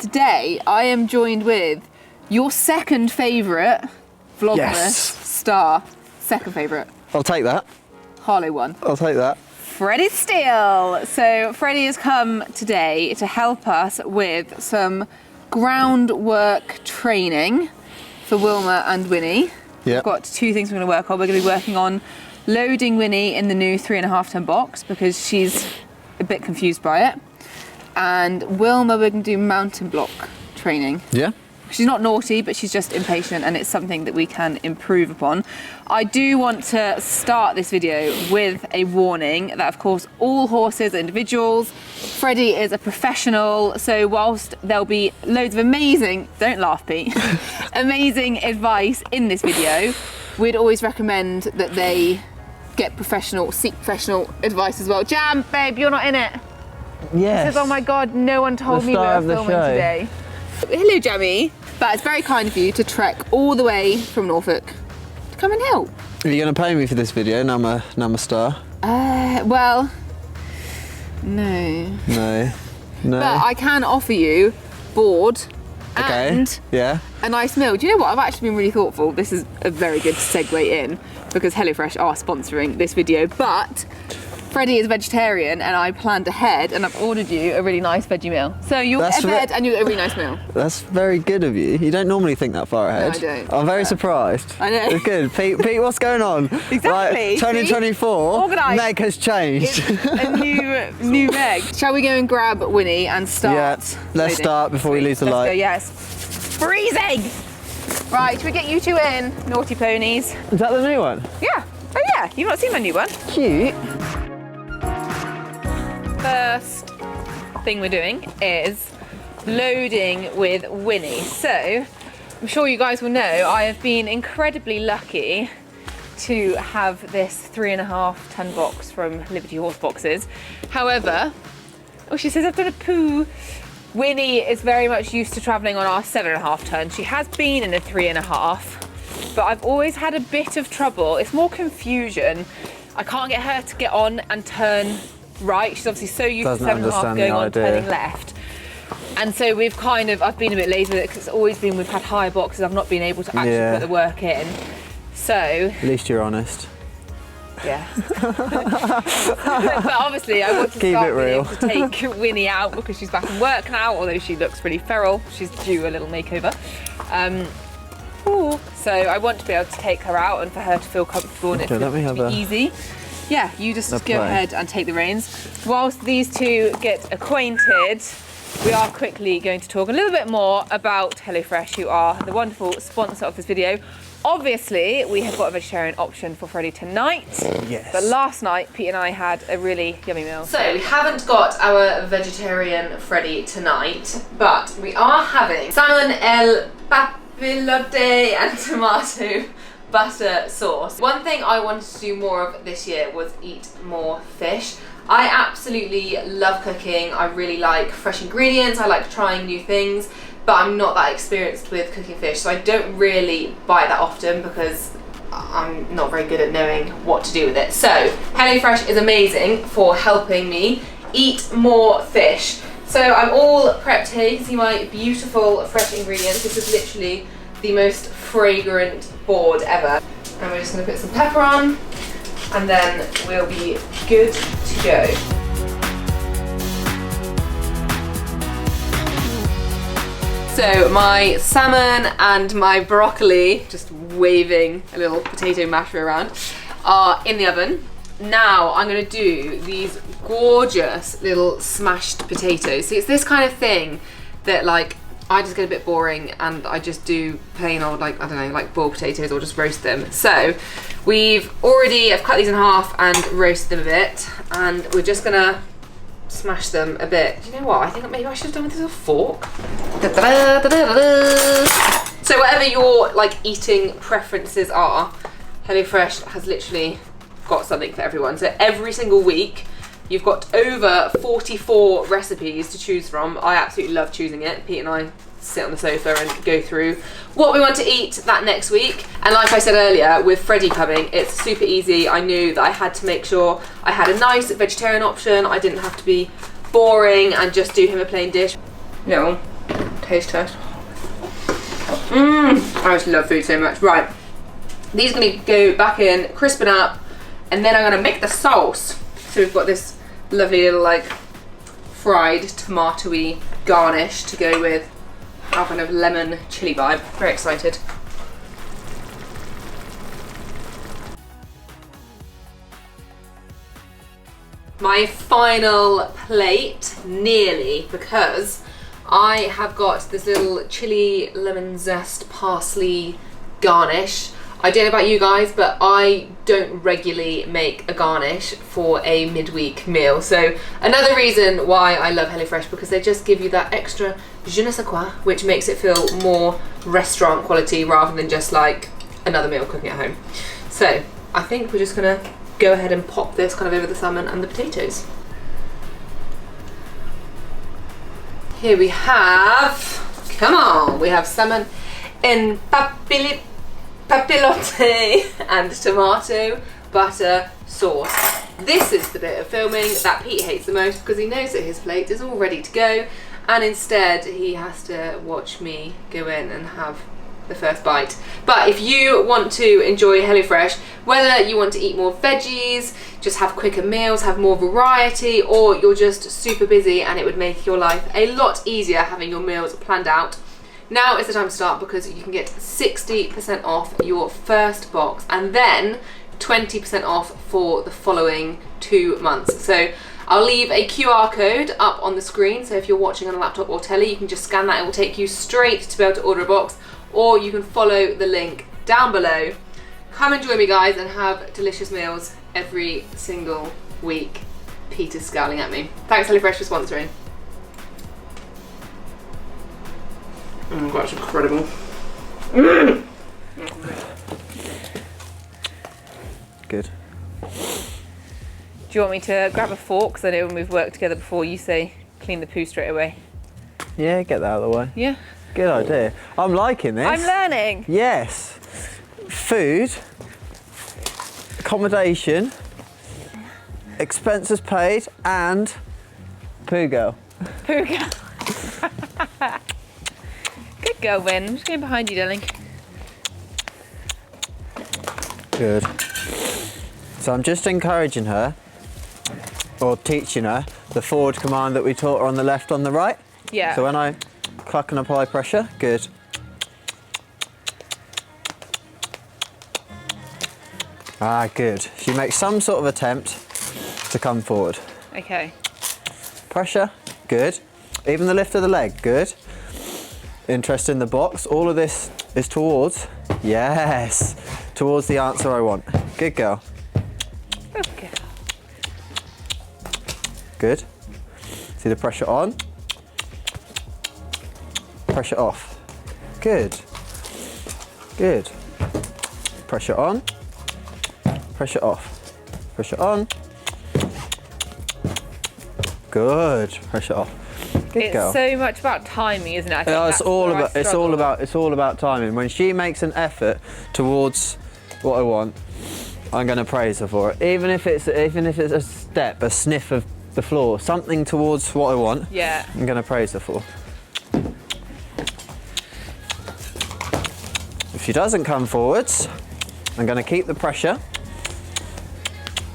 Today, I am joined with your second favourite Vlogmas star. Second favourite. I'll take that. Harlow one. I'll take that. Freddie Steele. So Freddie has come today to help us with some groundwork training for Wilma and Winnie. Yeah. We've got two things we're going to work on. We're going to be working on loading Winnie in the new 3.5 ton box because she's a bit confused by it. And Wilma, we're going to do mountain block training. Yeah. She's not naughty, but she's just impatient, and it's something that we can improve upon. I do want to start this video with a warning that, of course, all horses are individuals. Freddie is a professional, so whilst there'll be loads of amazing, don't laugh, Pete, amazing advice in this video, we'd always recommend that they get professional, seek professional advice as well. Jam, babe, you're not in it. Yes. He says, oh my God, no one told me we were filming today. Hello, Jammy. But it's very kind of you to trek all the way from Norfolk to come and help. Are you going to pay me for this video, now I'm a star? Well, no. No. No. But I can offer you board and yeah. a nice meal. Do you know what? I've actually been really thoughtful. This is a very good segue in because HelloFresh are sponsoring this video, but Freddie is vegetarian and I planned ahead and I've ordered you a really nice veggie meal. So you'll get ahead and you'll get a really nice meal. That's very good of you. You don't normally think that far ahead. No, I don't. I'm very surprised. I know. It's good. Pete, what's going on? Exactly. Like, 2024, Meg has changed. It's a new Meg. Shall we go and grab Winnie and start? Yeah, let's start before we lose the light. Let's go, yes. Freezing! Right, should we get you two in? Naughty ponies. Is that the new one? Yeah. Oh yeah, you've not seen my new one. Cute. First thing we're doing is loading with Winnie. So, I'm sure you guys will know, I have been incredibly lucky to have this 3.5 ton box from Liberty Horse Boxes. However, oh, she says I've done a poo. Winnie is very much used to traveling on our 7.5 ton. She has been in a 3.5, but I've always had a bit of trouble. It's more confusion. I can't get her to get on and turn right. She's obviously so used to 7.5 going on, turning left. And so we've I've been a bit lazy with it because it's always been, we've had higher boxes, I've not been able to actually put the work in. So. At least you're honest. Yeah. But obviously I want to start being able to take Winnie out because she's back in work now, although she looks pretty feral. She's due a little makeover. So I want to be able to take her out and for her to feel comfortable and to be easy. Yeah, you just go ahead and take the reins. Whilst these two get acquainted, we are quickly going to talk a little bit more about HelloFresh, who are the wonderful sponsor of this video. Obviously, we have got a vegetarian option for Freddie tonight. Yes. But last night, Pete and I had a really yummy meal. So we haven't got our vegetarian Freddie tonight, but we are having salmon el papilote and tomato butter sauce. One thing I wanted to do more of this year was eat more fish. I absolutely love cooking. I really like fresh ingredients. I like trying new things, but I'm not that experienced with cooking fish, so I don't really buy that often because I'm not very good at knowing what to do with it. So HelloFresh is amazing for helping me eat more fish. So I'm all prepped here. You can see my beautiful fresh ingredients. This is literally the most fragrant board ever. And we're just going to put some pepper on and then we'll be good to go. So my salmon and my broccoli, just waving a little potato masher around, are in the oven. Now I'm going to do these gorgeous little smashed potatoes. See, it's this kind of thing that I just get a bit boring and I just do plain old, I don't know, like boiled potatoes or just roast them. So I've cut these in half and roasted them a bit, and we're just gonna smash them a bit. Do you know what? I think maybe I should have done with this with a fork. So whatever your eating preferences are, HelloFresh has literally got something for everyone. So every single week, you've got over 44 recipes to choose from. I absolutely love choosing it. Pete and I sit on the sofa and go through what we want to eat that next week. And like I said earlier, with Freddie coming, it's super easy. I knew that I had to make sure I had a nice vegetarian option. I didn't have to be boring and just do him a plain dish. No. Taste test. I just love food so much. Right, these are going to go back in, crispen up, and then I'm going to make the sauce. So we've got this lovely little like fried tomato-y garnish to go with our kind of lemon chili vibe. Very excited. My final plate, nearly, because I have got this little chili lemon zest parsley garnish. I don't know about you guys, but I don't regularly make a garnish for a midweek meal. So another reason why I love HelloFresh, because they just give you that extra je ne sais quoi, which makes it feel more restaurant quality rather than just like another meal cooking at home. So I think we're just gonna go ahead and pop this kind of over the salmon and the potatoes. Here we have, come on, we have salmon in papillote and tomato butter sauce. This is the bit of filming that Pete hates the most because he knows that his plate is all ready to go, and instead he has to watch me go in and have the first bite. But if you want to enjoy HelloFresh, whether you want to eat more veggies, just have quicker meals, have more variety, or you're just super busy and it would make your life a lot easier having your meals planned out, now is the time to start, because you can get 60% off your first box and then 20% off for the following 2 months. So I'll leave a QR code up on the screen, so if you're watching on a laptop or telly, you can just scan that. It will take you straight to be able to order a box, or you can follow the link down below. Come and join me, guys, and have delicious meals every single week. Peter's scowling at me. Thanks HelloFresh for sponsoring. Oh, that's incredible. Good. Do you want me to grab a fork? Because I know when we've worked together before, you say clean the poo straight away. Yeah, get that out of the way. Yeah. Good idea. I'm liking this. I'm learning. Yes. Food, accommodation, expenses paid, and poo girl. Poo girl. Good girl, Win. I'm just going behind you, darling. Good. So I'm just encouraging her, or teaching her, the forward command that we taught her on the left, on the right. Yeah. So when I cluck and apply pressure, good. Ah, good. She makes some sort of attempt to come forward. Okay. Pressure, good. Even the lift of the leg, good. Interest in the box. All of this is towards, yes, towards the answer I want. Good girl. Good girl. Good. See the pressure on. Pressure off. Good. Good. Pressure on. Pressure off. Pressure on. Good. Pressure off. Good girl. It's so much about timing, isn't it? I think it's all about timing. When she makes an effort towards what I want, I'm going to praise her for it. Even if it's a step, a sniff of the floor, something towards what I want. Yeah. I'm going to praise her for. If she doesn't come forwards, I'm going to keep the pressure.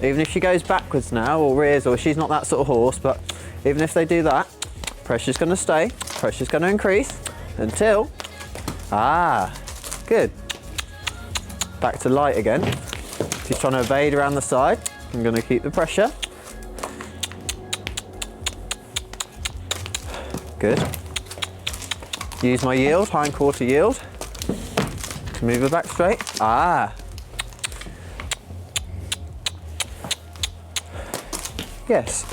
Even if she goes backwards now or rears, or she's not that sort of horse, but even if they do that, pressure's going to stay, pressure's going to increase until, good. Back to light again. She's trying to evade around the side. I'm going to keep the pressure. Good. Use my yield, hind quarter yield. To move her back straight. Yes.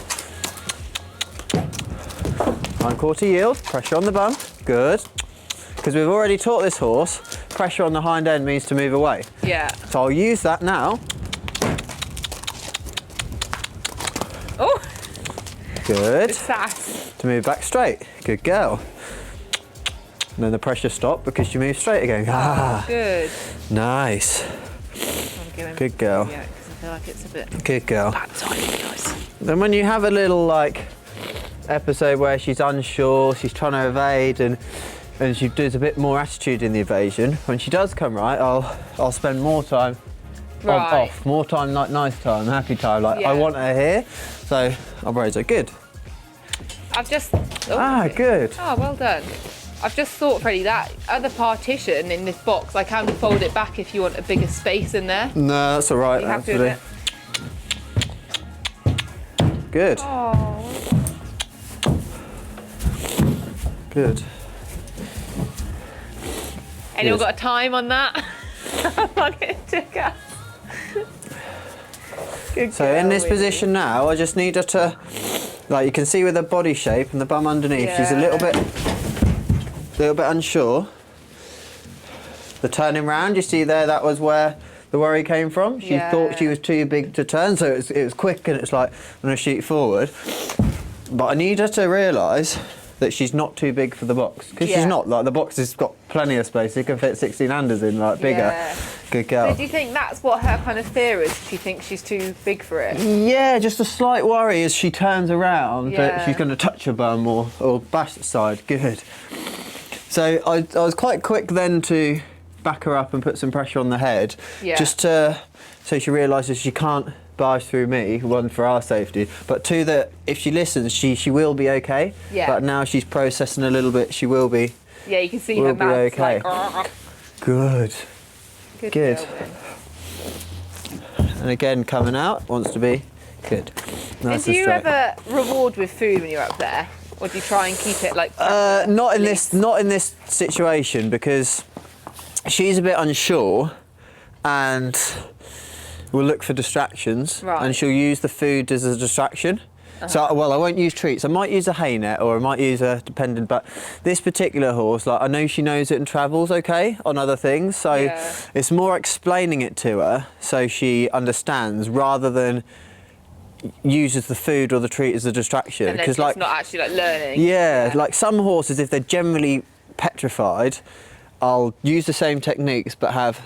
Hind quarter yield, pressure on the bum. Good. Because we've already taught this horse, pressure on the hind end means to move away. Yeah. So I'll use that now. Oh. Good. Good sass. To move back straight. Good girl. And then the pressure stopped because she moved straight again. Good. Nice. Good girl. Yeah, because I feel like it's a bit Good girl. bad timing, guys. Then when you have a little like episode where she's unsure, she's trying to evade, and she does a bit more attitude in the evasion. When she does come right, I'll spend more time off, more time like nice time, happy time, like I want her here. So I'll raise her. Good. I've just... good. Oh, well done. I've just thought, Freddie, that other partition in this box, I can fold it back if you want a bigger space in there. No, that's all right. You have to do it. Good. Oh. Good. Anyone got a time on that? So in this position now, I just need her to, like you can see with her body shape and the bum underneath, she's a little bit unsure. The turning round, you see there, that was where the worry came from. She thought she was too big to turn, so it was quick and it's like, I'm going to shoot forward. But I need her to realise that she's not too big for the box, because she's not. Like, the box has got plenty of space. You can fit 16-handers in, like, bigger. Yeah. Good girl. So do you think that's what her kind of fear is? She thinks she's too big for it? Yeah, just a slight worry as she turns around that she's going to touch her bum or bash the side. Good. So I was quite quick then to back her up and put some pressure on the head, just so she realises she can't barge through me, one, for our safety, but two, that if she listens, she will be okay. Yeah. But now she's processing a little bit, she will be. Yeah, you can see her mouth okay. Like... Good. Good. Girl, and again, coming out, wants to be good. Nice. And do you ever reward with food when you're up there, or do you try and keep it like? Not in this situation, because she's a bit unsure, and we'll look for distractions, and she'll use the food as a distraction. So, well, I won't use treats. I might use a hay net, or I might use a dependent, but this particular horse, like, I know she knows it and travels okay on other things, so it's more explaining it to her so she understands, rather than uses the food or the treat as a distraction. Because like, it's not actually like learning. Yeah, like some horses, if they're generally petrified, I'll use the same techniques but have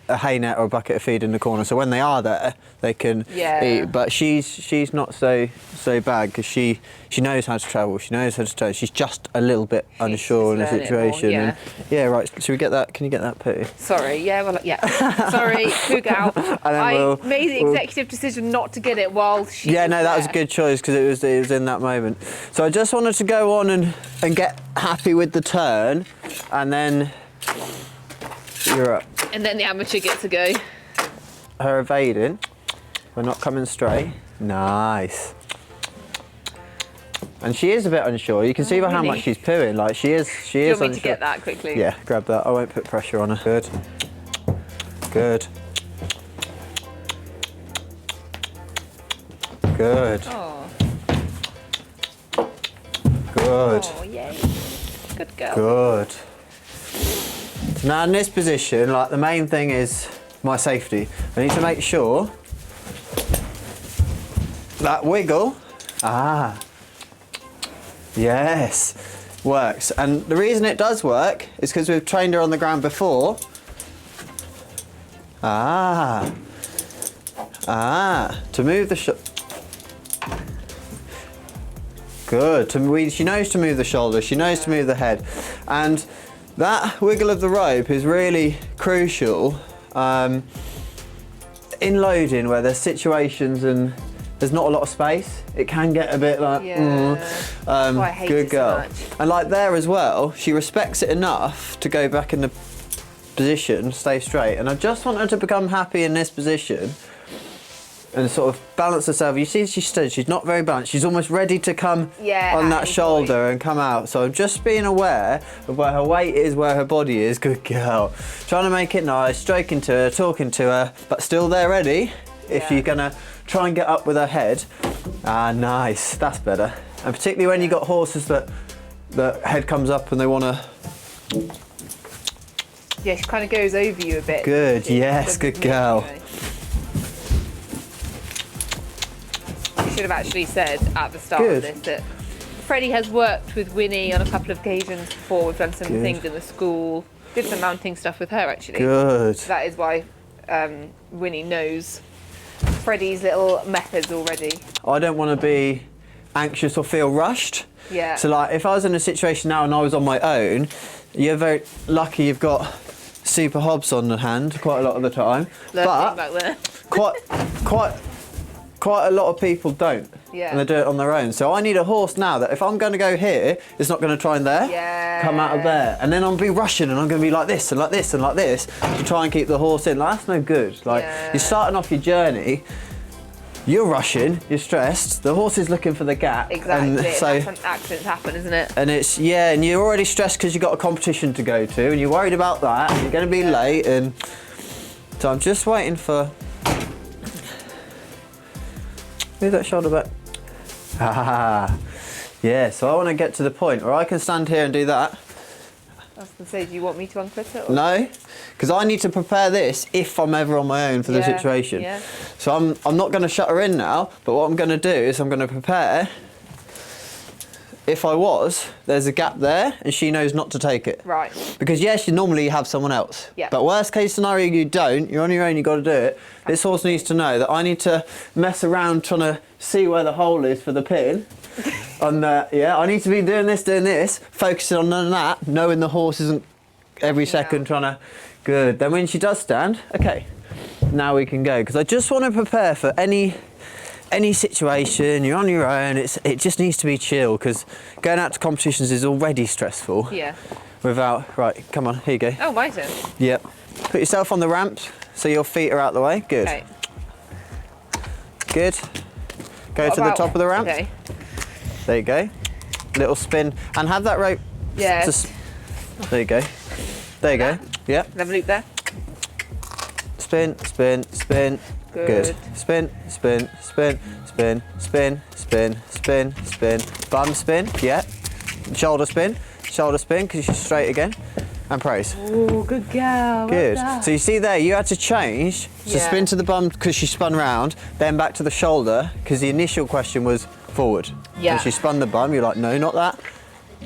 a hay net or a bucket of feed in the corner, so when they are there they can eat. But she's not so bad, because she knows how to travel, she knows how to turn. She's just a little bit unsure in the situation. More, right, should we get that? Can you get that, Pooh? Sorry, sorry, Poog out. I made the executive decision not to get it while she was that was a good choice, because it was in that moment. So I just wanted to go on and get happy with the turn, and then you're up. And then the amateur gets to go. Her evading. We're not coming straight. Nice. And she is a bit unsure. You can see by how much she's pooing. Like, she is unsure. Do you want me to get that quickly? Yeah, grab that. I won't put pressure on her. Good. Good. Good. Oh. Good. Oh, yay. Good girl. Good. So now in this position, like, the main thing is my safety. I need to make sure that wiggle, yes, works. And the reason it does work is because we've trained her on the ground before. To move the good. She knows to move the shoulders, she knows to move the head. And that wiggle of the rope is really crucial in loading, where there's situations and there's not a lot of space. It can get a bit like, I hate good it girl. so much. And like there as well, she respects it enough to go back in the position, stay straight. And I just want her to become happy in this position and sort of balance herself. You see, she stood, she's not very balanced. She's almost ready to come on that shoulder and come out. So I'm just being aware of where her weight is, where her body is. Good girl. Trying to make it nice, stroking to her, talking to her, but still there ready if you're gonna try and get up with her head. Nice, that's better. And particularly when you've got horses that the head comes up and they wanna... Yeah, she kind of goes over you a bit. Good, yes, good girl. Should have actually said at the start of this that Freddie has worked with Winnie on a couple of occasions before. We've done some things in the school, did some mounting stuff with her actually. Good. That is why Winnie knows Freddie's little methods already. I don't want to be anxious or feel rushed. Yeah. So like if I was in a situation now and I was on my own, you're very lucky you've got super hobs on the hand quite a lot of the time. But back there. quite a lot of people don't. Yeah. And they do it on their own. So I need a horse now that if I'm going to go here, it's not going to try and there. Yeah. Come out of there. And then I'll be rushing and I'm going to be like this and like this and like this to try and keep the horse in. Like, that's no good. Like, you're starting off your journey, you're rushing, you're stressed, the horse is looking for the gap. Exactly. And so, that's when accidents happen, isn't it? and it's, yeah, and you're already stressed because you've got a competition to go to and you're worried about that and you're going to be late. And so I'm just waiting for... Move that shoulder back. Ah, yeah, so I want to get to the point where I can stand here and do that. I was going to say, do you want me to unclip it? Or? No, because I need to prepare this if I'm ever on my own for the situation. Yeah. So I'm not going to shut her in now, but what I'm going to do is I'm going to prepare. If I was, there's a gap there and she knows not to take it. Right. Because yes, you normally have someone else. Yeah. But worst case scenario, you don't, you're on your own, you've got to do it. This horse needs to know that I need to mess around trying to see where the hole is for the pin. I need to be doing this, focusing on none of that, knowing the horse isn't every second trying to, good. Then when she does stand, okay, now we can go. Because I just want to prepare for any situation, you're on your own, it just needs to be chill because going out to competitions is already stressful. Yeah. Without, right, come on, here you go. Oh, my turn. Yep. Put yourself on the ramps so your feet are out the way. Good. Okay. Good. Go to the top of the ramp. Okay. There you go. Little spin and have that rope. Yeah. There you go. There you go. Yep. Have a loop there. Spin, spin, spin. Good. Spin, spin, spin, spin, spin, spin, spin, spin. Bum spin, yeah. Shoulder spin, because you're straight again. And praise. Oh, good girl. Good. Well So you see there, you had to change to spin to the bum because she spun round, then back to the shoulder because the initial question was forward. Yeah. And she spun the bum, you're like, no, not that.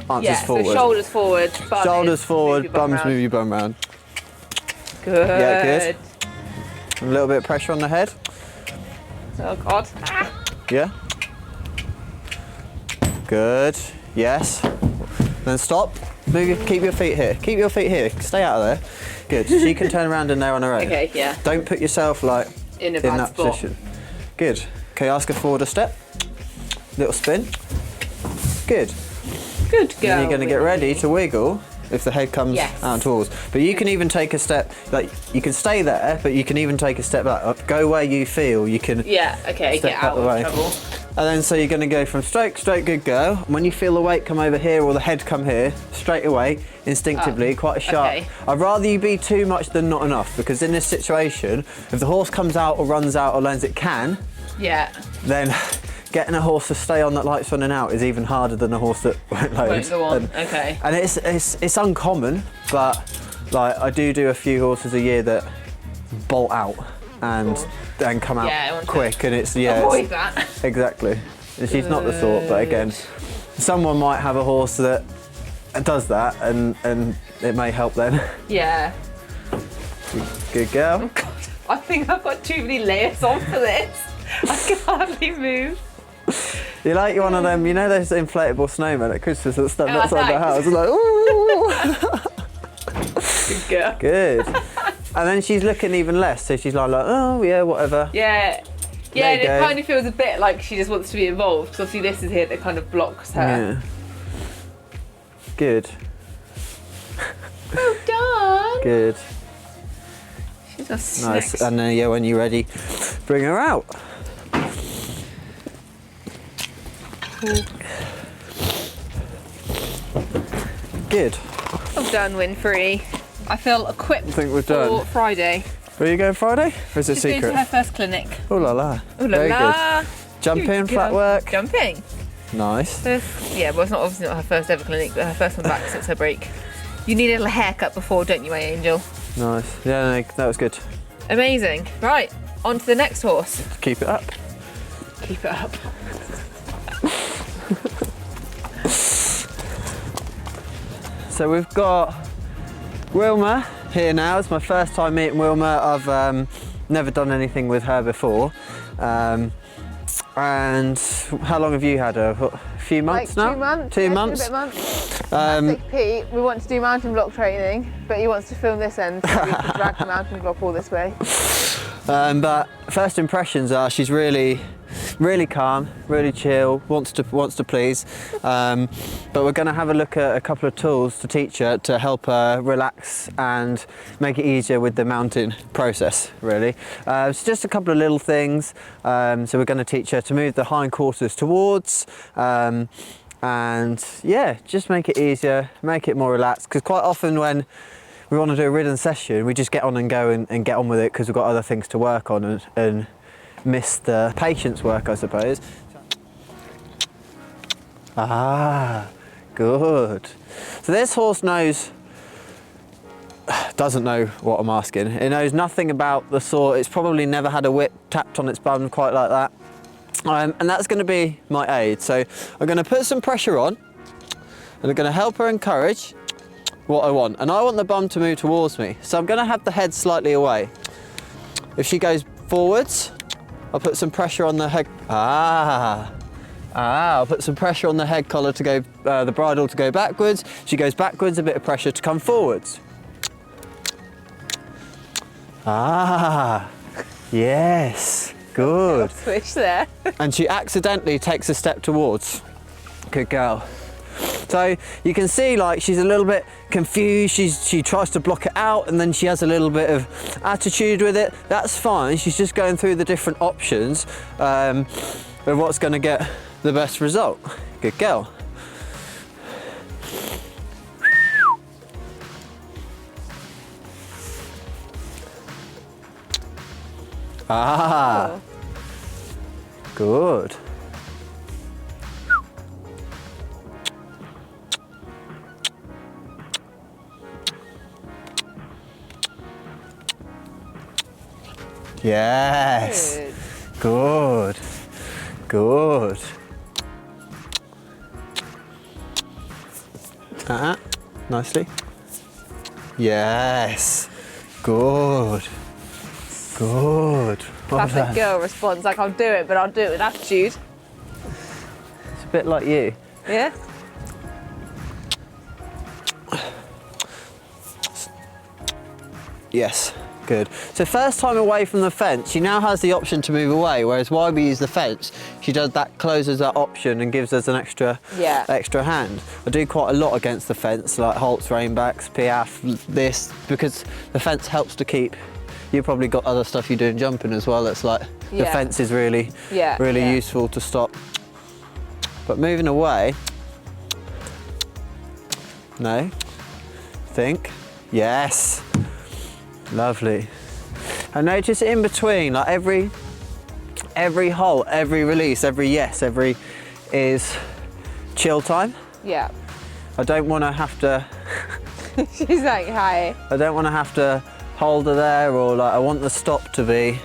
Answers forward. So shoulders forward, bum Shoulders is, forward, move your bum bums round. move your bum round. Good. Yeah, good. A little bit of pressure on the head. Oh, God. Ah. Yeah. Good. Yes. Then stop. Keep your feet here. Keep your feet here. Stay out of there. Good. She can turn around in there on her own. Okay, yeah. Don't put yourself like in that spot. position. Good. Okay, ask her forward a step. Little spin. Good. Good girl. Then you're going to get ready to wiggle if the head comes out towards. But you can even take a step, like you can stay there, but you can even take a step back up. Go where you feel you can. Yeah, okay, step get out of trouble. And then so you're going to go from straight, good girl. When you feel the weight come over here or the head come here, straight away, instinctively, quite a sharp. Okay. I'd rather you be too much than not enough because in this situation, if the horse comes out or runs out or learns it can, then getting a horse to stay on that light's running out is even harder than a horse that won't load. Won't go on. Okay. And it's uncommon, but like I do a few horses a year that bolt out and then come out quick, and it's avoid that. Exactly. And she's not the sort, but again, someone might have a horse that does that, and it may help them. Yeah. Good girl. Oh God, I think I've got too many layers on for this. I can hardly move. You're like one of them, you know those inflatable snowmen at Christmas that stand outside the house, like, ooh. Good girl. Good. And then she's looking even less, so she's like, oh yeah, whatever. Yeah. Yeah, and it kind of feels a bit like she just wants to be involved, because obviously this is here that kind of blocks her. Yeah. Good. Well done. Good. She's just nice. And then when you're ready, bring her out. Good. Well done, Winfrey. I feel equipped for Friday. Where are you going Friday? Or is it secret? She's going to her first clinic. Oh la la. Oh la Very la. good. Jumping, flat work. Jumping. Nice. Well, it's obviously not her first ever clinic, but her first one back since her break. You need a little haircut before, don't you, my angel? Nice. Yeah, no, that was good. Amazing. Right, on to the next horse. Keep it up. Keep it up. So we've got Wilma here now. It's my first time meeting Wilma. I've never done anything with her before. And how long have you had her? A few months now? 2 months. 2 yeah, months. A bit months. Pete, we want to do mountain block training, but he wants to film this end, so we can drag the mountain block all this way. But first impressions are she's really calm, really chill, wants to please. But we're going to have a look at a couple of tools to teach her to help her relax and make it easier with the mounting process, really. It's just a couple of little things. So we're going to teach her to move the hindquarters towards, and yeah, just make it easier, make it more relaxed. Because quite often when we want to do a ridden session, we just get on and go and get on with it because we've got other things to work on and miss the patience work, I suppose. Ah, good. So this horse doesn't know what I'm asking. It knows nothing about the sort. It's probably never had a whip tapped on its bum quite like that. And that's going to be my aid. So I'm going to put some pressure on and I'm going to help her encourage what I want. And I want the bum to move towards me. So I'm going to have the head slightly away. If she goes forwards, I'll put some pressure on the head. I'll put some pressure on the head collar to go, the bridle to go backwards. She goes backwards, a bit of pressure to come forwards. Yes, good. Switch there. And she accidentally takes a step towards. Good girl. So you can see like she's a little bit confused, she tries to block it out and then she has a little bit of attitude with it. That's fine, she's just going through the different options of what's going to get the best result. Good girl. Oh. Good. Yes. Good. Good. Nicely. Yes. Good. Good. Classic girl response, like I'll do it, but I'll do it with attitude. It's a bit like you. Yeah? Yes. Good. So first time away from the fence, she now has the option to move away, whereas while we use the fence, she does that, closes that option and gives us an extra hand. I do quite a lot against the fence, like halts, reinbacks, piaffe, this, because the fence helps to keep, you've probably got other stuff you do in jumping as well, it's like, the fence is really useful to stop. But moving away, no, think, yes. Lovely. And notice in between, like every halt, every release, every yes, every is chill time. Yeah. I don't want to have to. She's like, hi. I don't want to have to hold her there, or like I want the stop to be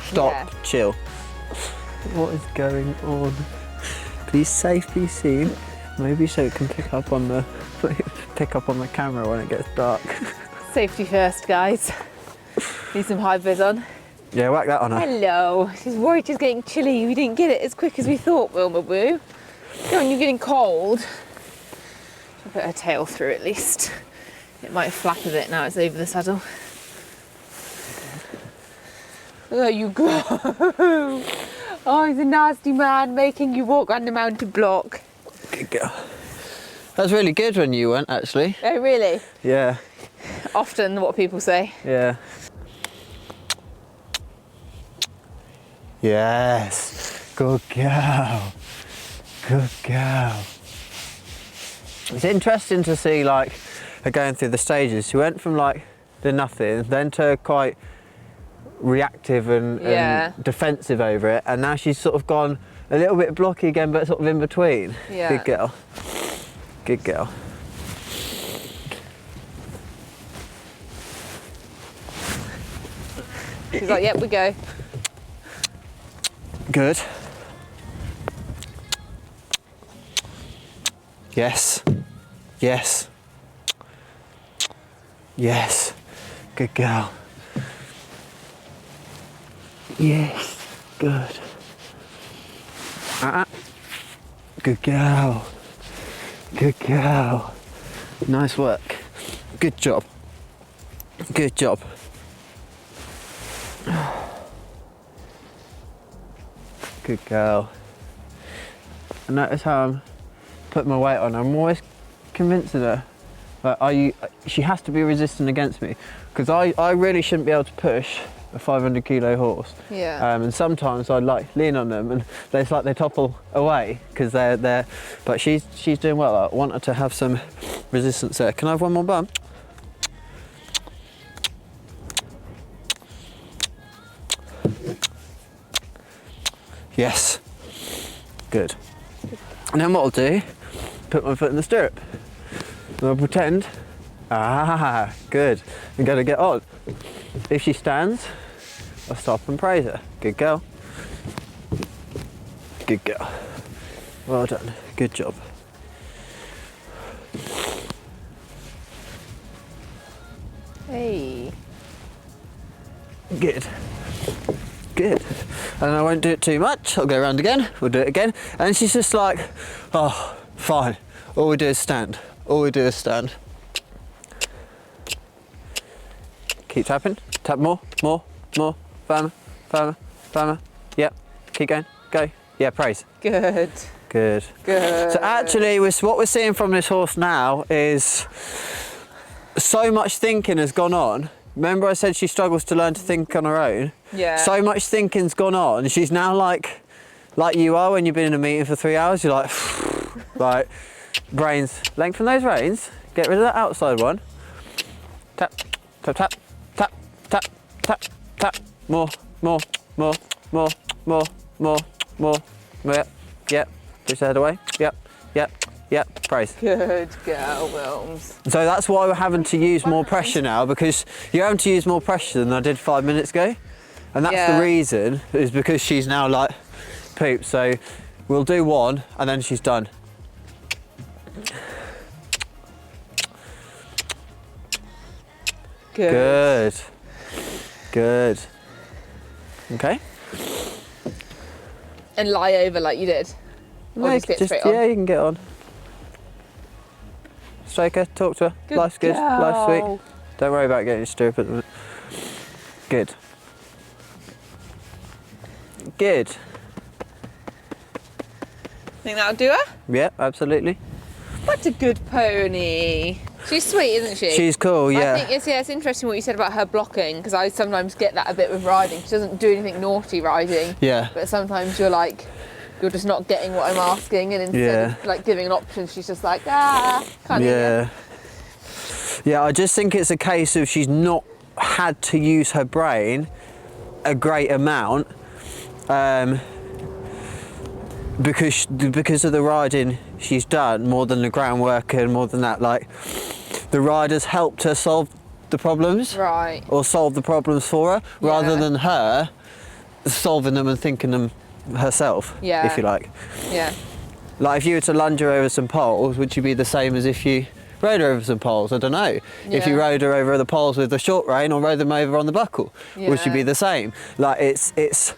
stop, chill. What is going on? Be safe, be seen. Maybe so it can pick up on the camera when it gets dark. Safety first, guys. Need some high vis on. Yeah, whack that on her. Hello. She's worried she's getting chilly. We didn't get it as quick as we thought, Wilma Boo. Go on, you're getting cold. I'll put her tail through at least. It might flap a bit now it's over the saddle. There you go. Oh, he's a nasty man making you walk on the mountain block. Good girl. That was really good when you went, actually. Oh, really? Yeah. Often what people say. Yeah. Yes. Good girl. Good girl. It's interesting to see like her going through the stages. She went from like the nothing, then to quite reactive and defensive over it, and now she's sort of gone a little bit blocky again, but sort of in between. Yeah. Good girl. Good girl. She's like, yep, we go. Good. Yes. Yes. Yes. Good girl. Yes. Good. Good girl. Good girl. Nice work. Good job. Good job. Good girl. And notice how I'm putting my weight on. I'm always convincing her that she has to be resistant against me, because I really shouldn't be able to push a 500 kilo horse. Yeah. And sometimes I like lean on them and it's like they topple away because they're. But she's doing well. I want her to have some resistance there. Can I have one more bum? Yes. Good. And then what I'll do, put my foot in the stirrup. And I'll pretend, good. I'm gonna get on. If she stands, I'll stop and praise her. Good girl. Good girl. Well done. Good job. Hey. Good. Good. And I won't do it too much. I'll go around again. We'll do it again. And she's just like, oh, fine. All we do is stand. All we do is stand. Keep tapping. Tap more, more, more. Firmer, firmer, firmer. Yep. Keep going. Go. Yeah, praise. Good. Good. Good. So actually, what we're seeing from this horse now is so much thinking has gone on. Remember I said she struggles to learn to think on her own? Yeah. So much thinking's gone on. She's now like you are when you've been in a meeting for 3 hours. You're like, right, reins. Lengthen those reins. Get rid of that outside one. Tap, tap, tap, tap, tap, tap, tap. More, more, more, more, more, more, more. Yep, yep. Push the head away. Yep, yep, yep. Praise. Good girl, Wilms. So that's why we're having to use more pressure now, because you're having to use more pressure than I did 5 minutes ago. And that's the reason, is because she's now like poop. So we'll do one and then she's done. Good. Good. Good. Okay. And lie over like you did. Or just get straight on. Yeah, you can get on. Stroke her, talk to her. Good Life's good, girl. life's sweet. Don't worry about getting stupid at the minute. Good. Good. Think that'll do her? Yeah, absolutely. What a good pony. She's sweet, isn't she? She's cool, yeah. I think it's interesting what you said about her blocking, because I sometimes get that a bit with riding. She doesn't do anything naughty riding. Yeah. But sometimes you're like, you're just not getting what I'm asking, and instead of like giving an option, she's just like, can't hear you. Yeah, I just think it's a case of she's not had to use her brain a great amount because of the riding she's done, more than the groundwork and more than that. Like, the riders helped her solve the problems, right, or solve the problems for her, rather than her solving them and thinking them herself, if you like. Yeah. Like, if you were to lunge her over some poles, would she be the same as if you rode her over some poles? I don't know. If you rode her over the poles with the short rein or rode them over on the buckle, would she be the same? Like, it's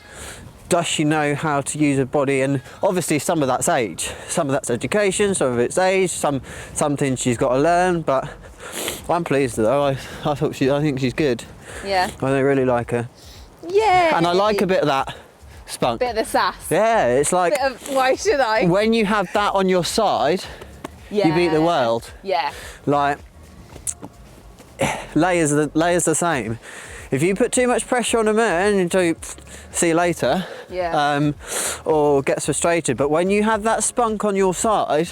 does she know how to use her body? And obviously some of that's age, some of that's education, some of it's age, some things she's got to learn. But I'm pleased though. I think she's good. Yeah. I really like her. Yeah. And I like a bit of that spunk. Bit of the sass. Yeah, it's like, Bit of, why should I? when you have that on your side, you beat the world. Yeah. Like, Leia's the same. If you put too much pressure on a man, you do see you later, or gets frustrated. But when you have that spunk on your side,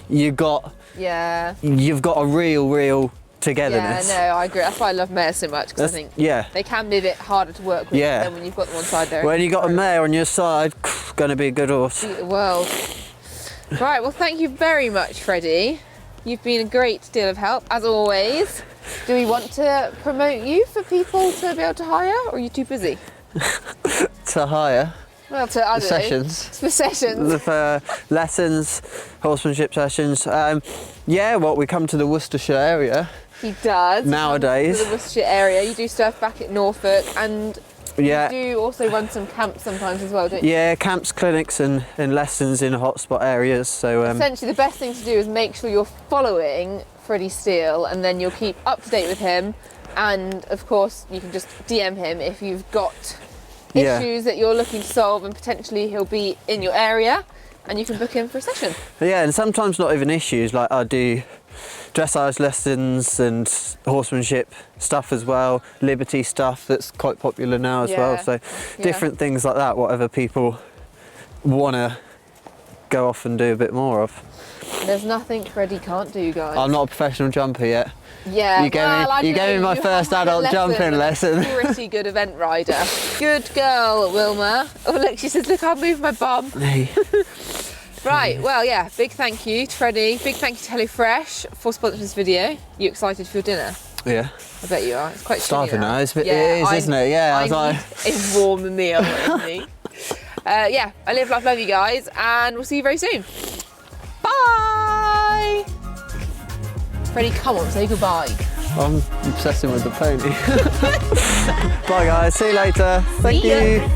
you've got a real togetherness. Yeah, no, I agree. That's why I love mares so much, because I think they can be a bit harder to work with than when you've got them on side there. When you've got a mare on your side, going to be a good horse. Beat the world. Right, well, thank you very much, Freddie. You've been a great deal of help, as always. Do we want to promote you for people to be able to hire, or are you too busy? To hire? Well, to, I don't sessions. know. For sessions. For lessons, horsemanship sessions. We come to the Worcestershire area. He does. Nowadays. To the Worcestershire area. You do stuff back at Norfolk, and Yeah. You do also run some camps sometimes as well, don't you? Yeah, camps, clinics and lessons in hotspot areas. So essentially the best thing to do is make sure you're following Freddie Steele, and then you'll keep up to date with him, and of course you can just DM him if you've got issues that you're looking to solve, and potentially he'll be in your area and you can book him for a session. Yeah, and sometimes not even issues, like I do dressage lessons and horsemanship stuff as well, liberty stuff that's quite popular now as well, so different things like that, whatever people want to go off and do a bit more of. There's nothing Freddie can't do, guys. I'm not a professional jumper yet. Yeah, you gave me my first adult jumping lesson. Pretty good event rider. Good girl, Wilma. Oh look, she says, look, I'll move my bum. Hey. Right, well, yeah, big thank you to Freddie. Big thank you to HelloFresh for sponsoring this video. You excited for your dinner? Yeah. I bet you are. It's quite starving now. It is, yeah, isn't it? Yeah. I need a warm meal. Yeah, I live, life, love you guys, and we'll see you very soon. Bye! Freddie, come on, say goodbye. I'm obsessing with the pony. Bye guys, see you later. Thank you.